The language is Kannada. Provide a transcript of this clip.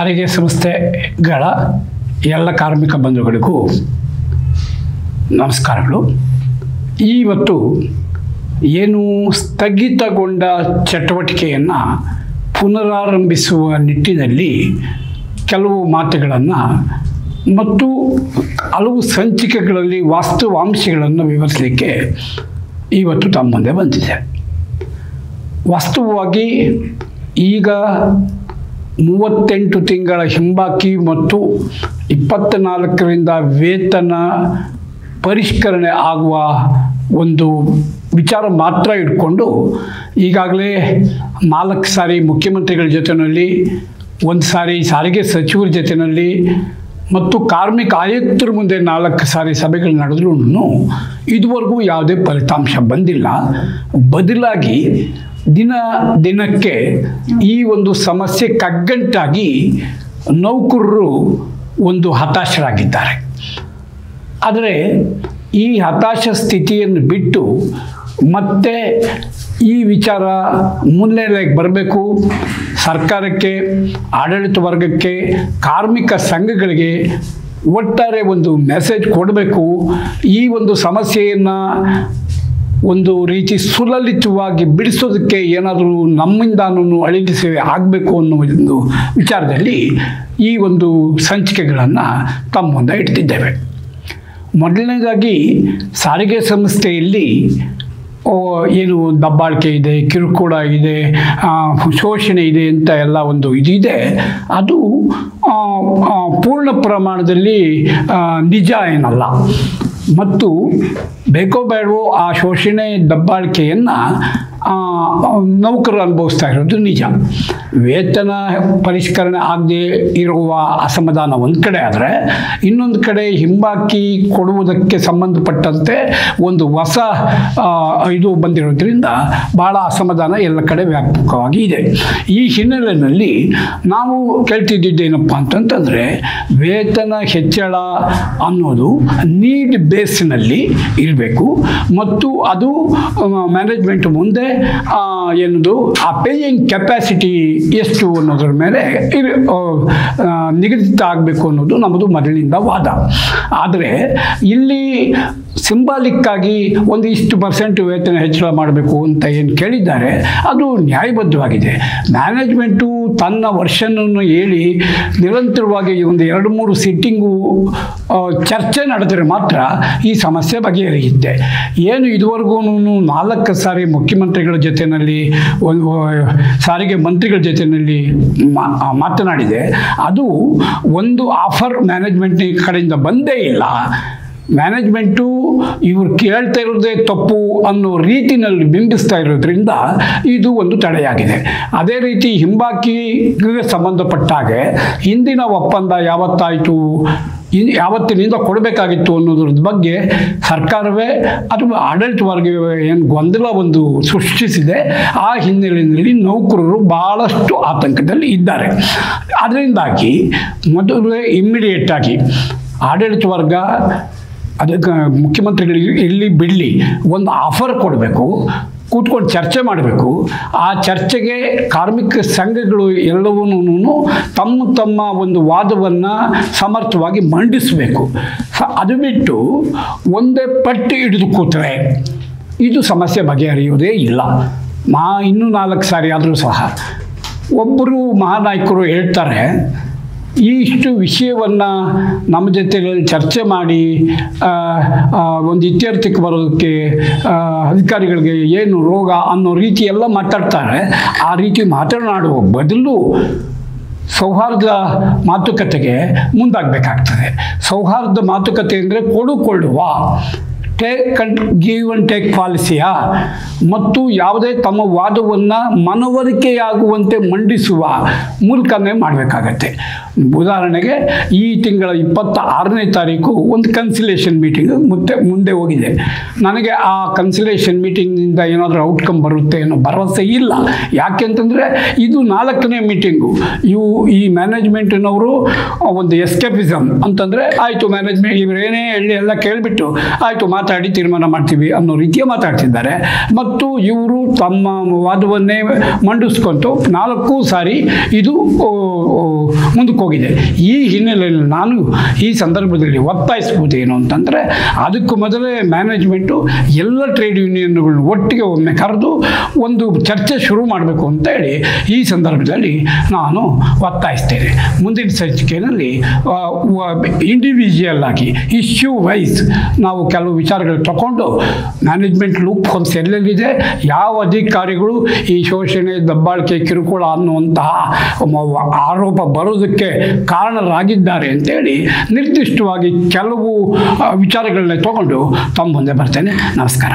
ಸಾರಿಗೆ ಸಂಸ್ಥೆಗಳ ಎಲ್ಲ ಕಾರ್ಮಿಕ ಬಂಧುಗಳಿಗೂ ನಮಸ್ಕಾರಗಳು. ಇವತ್ತು ಏನು ಸ್ಥಗಿತಗೊಂಡ ಚಟುವಟಿಕೆಯನ್ನು ಪುನರಾರಂಭಿಸುವ ನಿಟ್ಟಿನಲ್ಲಿ ಕೆಲವು ಮಾತುಗಳನ್ನು ಮತ್ತು ಹಲವು ಸಂಚಿಕೆಗಳಲ್ಲಿ ವಾಸ್ತವಾಂಶಗಳನ್ನು ವಿವರಿಸಲಿಕ್ಕೆ ಇವತ್ತು ತಮ್ಮ ಮುಂದೆ ಬಂದಿದೆ. ವಾಸ್ತವವಾಗಿ ಈಗ 38 ತಿಂಗಳ ಹಿಂಬಾಕಿ ಮತ್ತು 24ರಿಂದ ವೇತನ ಪರಿಷ್ಕರಣೆ ಆಗುವ ಒಂದು ವಿಚಾರ ಮಾತ್ರ ಇಟ್ಕೊಂಡು ಈಗಾಗಲೇ 4 ಸಾರಿ ಮುಖ್ಯಮಂತ್ರಿಗಳ ಜೊತೆಯಲ್ಲಿ, 1 ಸಾರಿ ಸಾರಿಗೆ ಸಚಿವರ ಜೊತೆಯಲ್ಲಿ ಮತ್ತು ಕಾರ್ಮಿಕ ಆಯುಕ್ತರ ಮುಂದೆ 4 ಸಾರಿ ಸಭೆಗಳು ನಡೆದ್ರೂ ಇದುವರೆಗೂ ಯಾವುದೇ ಫಲಿತಾಂಶ ಬಂದಿಲ್ಲ. ಬದಲಾಗಿ ದಿನಕ್ಕೆ ಈ ಒಂದು ಸಮಸ್ಯೆ ಕಗ್ಗಂಟಾಗಿ ನೌಕರರು ಒಂದು ಹತಾಶರಾಗಿದ್ದಾರೆ. ಆದರೆ ಈ ಹತಾಶ ಸ್ಥಿತಿಯನ್ನು ಬಿಟ್ಟು ಮತ್ತೆ ಈ ವಿಚಾರ ಮುನ್ನೆಲೆಗೆ ಬರಬೇಕು. ಸರ್ಕಾರಕ್ಕೆ, ಆಡಳಿತ ವರ್ಗಕ್ಕೆ, ಕಾರ್ಮಿಕ ಸಂಘಗಳಿಗೆ ಒಟ್ಟಾರೆ ಒಂದು ಮೆಸೇಜ್ ಕೊಡಬೇಕು. ಈ ಒಂದು ಸಮಸ್ಯೆಯನ್ನು ಒಂದು ರೀತಿ ಸುಲಲಿತವಾಗಿ ಬಿಡಿಸೋದಕ್ಕೆ ಏನಾದರೂ ನಮ್ಮಿಂದಾನು ಅಳಿಸಿ ಆಗಬೇಕು ಅನ್ನೋ ಒಂದು ವಿಚಾರದಲ್ಲಿ ಈ ಒಂದು ಸಂಚಿಕೆಗಳನ್ನು ತಮ್ಮ ಮುಂದೆ ಇಡ್ತಿದ್ದೇವೆ. ಮೊದಲನೇದಾಗಿ ಸಾರಿಗೆ ಸಂಸ್ಥೆಯಲ್ಲಿ ಏನು ದಬ್ಬಾಳಿಕೆ ಇದೆ, ಕಿರುಕುಳ ಇದೆ, ಶೋಷಣೆ ಇದೆ ಅಂತ ಎಲ್ಲ ಒಂದು ಇದಿದೆ. ಅದು ಪೂರ್ಣ ಪ್ರಮಾಣದಲ್ಲಿ ನಿಜ ಏನಲ್ಲ. ಮತ್ತು ಬೇಕೋ ಬೇಡವೋ ಆ ಶೋಷಣೆ ದಬ್ಬಾಳಿಕೆಯನ್ನು ನೌಕರರು ಅನುಭವಿಸ್ತಾ ಇರೋದು ನಿಜ. ವೇತನ ಪರಿಷ್ಕರಣೆ ಆಗದೆ ಇರುವ ಅಸಮಾಧಾನ ಒಂದು ಕಡೆ ಆದರೆ, ಇನ್ನೊಂದು ಕಡೆ ಹಿಂಬಾಕಿ ಕೊಡುವುದಕ್ಕೆ ಸಂಬಂಧಪಟ್ಟಂತೆ ಒಂದು ಹೊಸ ಇದು ಬಂದಿರೋದ್ರಿಂದ ಭಾಳ ಅಸಮಾಧಾನ ಎಲ್ಲ ಕಡೆ ವ್ಯಾಪಕವಾಗಿ ಇದೆ. ಈ ಹಿನ್ನೆಲೆಯಲ್ಲಿ ನಾವು ಕೇಳ್ತಿದ್ದೇನಪ್ಪ ಅಂತಂತಂದರೆ, ವೇತನ ಹೆಚ್ಚಳ ಅನ್ನೋದು ನೀಡ್ ಬೇಸ್ನಲ್ಲಿ ಇರಬೇಕು ಮತ್ತು ಅದು ಮ್ಯಾನೇಜ್ಮೆಂಟ್ ಮುಂದೆ ಏನದು ಆ ಪೇಯಿಂಗ್ ಕೆಪಾಸಿಟಿ ಎಷ್ಟು ಅನ್ನೋದ್ರ ಮೇಲೆ ನಿಗದಿತ ಆಗಬೇಕು ಅನ್ನೋದು ನಮ್ಮದು ಮೊದಲಿನಿಂದ ವಾದ. ಆದರೆ ಇಲ್ಲಿ ಸಿಂಬಾಲಿಕ್ಕಾಗಿ ಒಂದು ಇಷ್ಟು % ವೇತನ ಹೆಚ್ಚಳ ಮಾಡಬೇಕು ಅಂತ ಏನು ಕೇಳಿದ್ದಾರೆ ಅದು ನ್ಯಾಯಬದ್ಧವಾಗಿದೆ. ಮ್ಯಾನೇಜ್ಮೆಂಟು ತನ್ನ ವರ್ಷನನ್ನು ಹೇಳಿ ನಿರಂತರವಾಗಿ ಒಂದು 2-3 ಸಿಟ್ಟಿಂಗು ಚರ್ಚೆ ನಡೆದರೆ ಮಾತ್ರ ಈ ಸಮಸ್ಯೆ ಬಗೆಹರಿಯುತ್ತೆ. ಏನು ಇದುವರೆಗೂ 4 ಸಾರಿ ಮುಖ್ಯಮಂತ್ರಿಗಳ ಜೊತೆಯಲ್ಲಿ, ಸಾರಿಗೆ ಮಂತ್ರಿಗಳ ಜೊತೆಯಲ್ಲಿ ಮಾತನಾಡಿದೆ. ಅದು ಒಂದು ಆಫರ್ ಮ್ಯಾನೇಜ್ಮೆಂಟ್ ಕಡೆಯಿಂದ ಬಂದೇ ಇಲ್ಲ. ಮ್ಯಾನೇಜ್ಮೆಂಟು ಇವರು ಕೇಳ್ತಾ ಇರೋದೇ ತಪ್ಪು ಅನ್ನೋ ರೀತಿಯಲ್ಲಿ ಬಿಂಬಿಸ್ತಾ ಇರೋದ್ರಿಂದ ಇದು ಒಂದು ತಡೆಯಾಗಿದೆ. ಅದೇ ರೀತಿ ಹಿಂಬಾಕಿಗೆ ಸಂಬಂಧಪಟ್ಟಾಗೆ ಹಿಂದಿನ ಒಪ್ಪಂದ ಯಾವತ್ತಾಯಿತು, ಯಾವತ್ತಿನಿಂದ ಕೊಡಬೇಕಾಗಿತ್ತು ಅನ್ನೋದ್ರ ಬಗ್ಗೆ ಸರ್ಕಾರವೇ ಅಥವಾ ಆಡಳಿತ ವರ್ಗವೇ ಏನು ಗೊಂದಲ ಒಂದು ಸೃಷ್ಟಿಸಿದೆ. ಆ ಹಿನ್ನೆಲೆಯಲ್ಲಿ ನೌಕರರು ಭಾಳಷ್ಟು ಆತಂಕದಲ್ಲಿ ಇದ್ದಾರೆ. ಅದರಿಂದಾಗಿ ಮೊದಲೇ ಇಮ್ಮಿಡಿಯೇಟಾಗಿ ಆಡಳಿತ ವರ್ಗ ಅದಕ್ಕೆ ಮುಖ್ಯಮಂತ್ರಿಗಳಿಗೆ ಇಲ್ಲಿ ಬಿಡಲಿ ಒಂದು ಆಫರ್ ಕೊಡಬೇಕು, ಕೂತ್ಕೊಂಡು ಚರ್ಚೆ ಮಾಡಬೇಕು. ಆ ಚರ್ಚೆಗೆ ಕಾರ್ಮಿಕ ಸಂಘಗಳು ಎಲ್ಲವನ್ನೂ ತಮ್ಮ ಒಂದು ವಾದವನ್ನು ಸಮರ್ಥವಾಗಿ ಮಂಡಿಸಬೇಕು. ಅದು ಬಿಟ್ಟು ಒಂದೇ ಪಟ್ಟಿ ಹಿಡಿದು ಕೂತರೆ ಇದು ಸಮಸ್ಯೆ ಬಗೆಹರಿಯುವುದೇ ಇಲ್ಲ. ಇನ್ನೂ 4 ಸಾರಿ ಆದರೂ ಸಹ ಒಬ್ಬರು ಮಹಾನಾಯಕರು ಹೇಳ್ತಾರೆ, ಇಷ್ಟು ವಿಷಯವನ್ನು ನಮ್ಮ ಜೊತೆಯಲ್ಲಿ ಚರ್ಚೆ ಮಾಡಿ ಒಂದು ಇತ್ಯರ್ಥಕ್ಕೆ ಬರೋದಕ್ಕೆ ಅಧಿಕಾರಿಗಳಿಗೆ ಏನು ರೋಗ ಅನ್ನೋ ರೀತಿ ಎಲ್ಲ ಮಾತಾಡ್ತಾರೆ. ಆ ರೀತಿ ಮಾತನಾಡುವ ಬದಲು ಸೌಹಾರ್ದ ಮಾತುಕತೆಗೆ ಮುಂದಾಗಬೇಕಾಗ್ತದೆ. ಸೌಹಾರ್ದ ಮಾತುಕತೆ ಅಂದರೆ ಕೊಡುಕೊಳ್ಳುವ ಗಿವ್ ಆ್ಯಂಡ್ ಟೇಕ್ ಪಾಲಿಸಿಯ ಮತ್ತು ಯಾವುದೇ ತಮ್ಮ ವಾದವನ್ನು ಮನವರಿಕೆಯಾಗುವಂತೆ ಮಂಡಿಸುವ ಮೂಲಕನೇ ಮಾಡಬೇಕಾಗತ್ತೆ. ಉದಾಹರಣೆಗೆ ಈ ತಿಂಗಳ 26ನೇ ತಾರೀಕು ಒಂದು ಕನ್ಸಿಲೇಷನ್ ಮೀಟಿಂಗ್ ಮುಂದೆ ಹೋಗಿದೆ. ನನಗೆ ಆ ಕನ್ಸಿಲೇಷನ್ ಮೀಟಿಂಗ್ನಿಂದ ಏನಾದರೂ ಔಟ್ಕಮ್ ಬರುತ್ತೆ ಅನ್ನೋ ಭರವಸೆ ಇಲ್ಲ. ಯಾಕೆಂತಂದರೆ ಇದು 4ನೇ ಮೀಟಿಂಗು. ಈ ಮ್ಯಾನೇಜ್ಮೆಂಟಿನವರು ಒಂದು ಎಸ್ಕೇಪಿಸಮ್ ಅಂತಂದರೆ ಆಯಿತು, ಮ್ಯಾನೇಜ್ಮೆಂಟ್ ಇವರೇನೇ ಹೇಳಿ ಎಲ್ಲ ಕೇಳಿಬಿಟ್ಟು ಆಯಿತು ಮಾತಾಡಿ ತೀರ್ಮಾನ ಮಾಡ್ತೀವಿ ಅನ್ನೋ ರೀತಿಯ ಮಾತಾಡ್ತಿದ್ದಾರೆ. ಮತ್ತು ಇವರು ತಮ್ಮ ವಾದವನ್ನೇ ಮಂಡಿಸ್ಕೊಂತು 4 ಸಾರಿ ಇದು ಮುಂದಕ್ಕೆ ಹೋಗಿದೆ. ಈ ಹಿನ್ನೆಲೆಯಲ್ಲಿ ನಾನು ಈ ಸಂದರ್ಭದಲ್ಲಿ ಒತ್ತಾಯಿಸ್ಬೋದು ಅಂತಂದರೆ, ಅದಕ್ಕೂ ಮೊದಲೇ ಮ್ಯಾನೇಜ್ಮೆಂಟು ಎಲ್ಲ ಟ್ರೇಡ್ ಯೂನಿಯನ್ಗಳನ್ನ ಒಟ್ಟಿಗೆ ಒಮ್ಮೆ ಕರೆದು ಒಂದು ಚರ್ಚೆ ಶುರು ಮಾಡಬೇಕು ಅಂತೇಳಿ ಈ ಸಂದರ್ಭದಲ್ಲಿ ನಾನು ಒತ್ತಾಯಿಸ್ತೇನೆ. ಮುಂದಿನ ಸಂಚಿಕೆಯಲ್ಲಿ ಇಂಡಿವಿಜುವಲ್ ಆಗಿ ಇಶ್ಯೂ ವೈಸ್ ನಾವು ಕೆಲವು ವಿಚಾರಗಳು ತಗೊಂಡು ಮ್ಯಾನೇಜ್ಮೆಂಟ್ ಲೂಪ್ ಹೋಲ್ಸ್ ಎಲ್ಲೆಲ್ಲಿದೆ, ಯಾವ ಅಧಿಕಾರಿಗಳು ಈ ಶೋಷಣೆ, ದಬ್ಬಾಳಿಕೆ, ಕಿರುಕುಳ ಅನ್ನುವಂತಹ ಆರೋಪ ಬರೋದಕ್ಕೆ ಕಾರಣರಾಗಿದ್ದಾರೆ ಅಂತೇಳಿ ನಿರ್ದಿಷ್ಟವಾಗಿ ಕೆಲವು ವಿಚಾರಗಳನ್ನ ತಗೊಂಡು ತಮ್ಮ ಮುಂದೆ ಬರ್ತೇನೆ. ನಮಸ್ಕಾರ.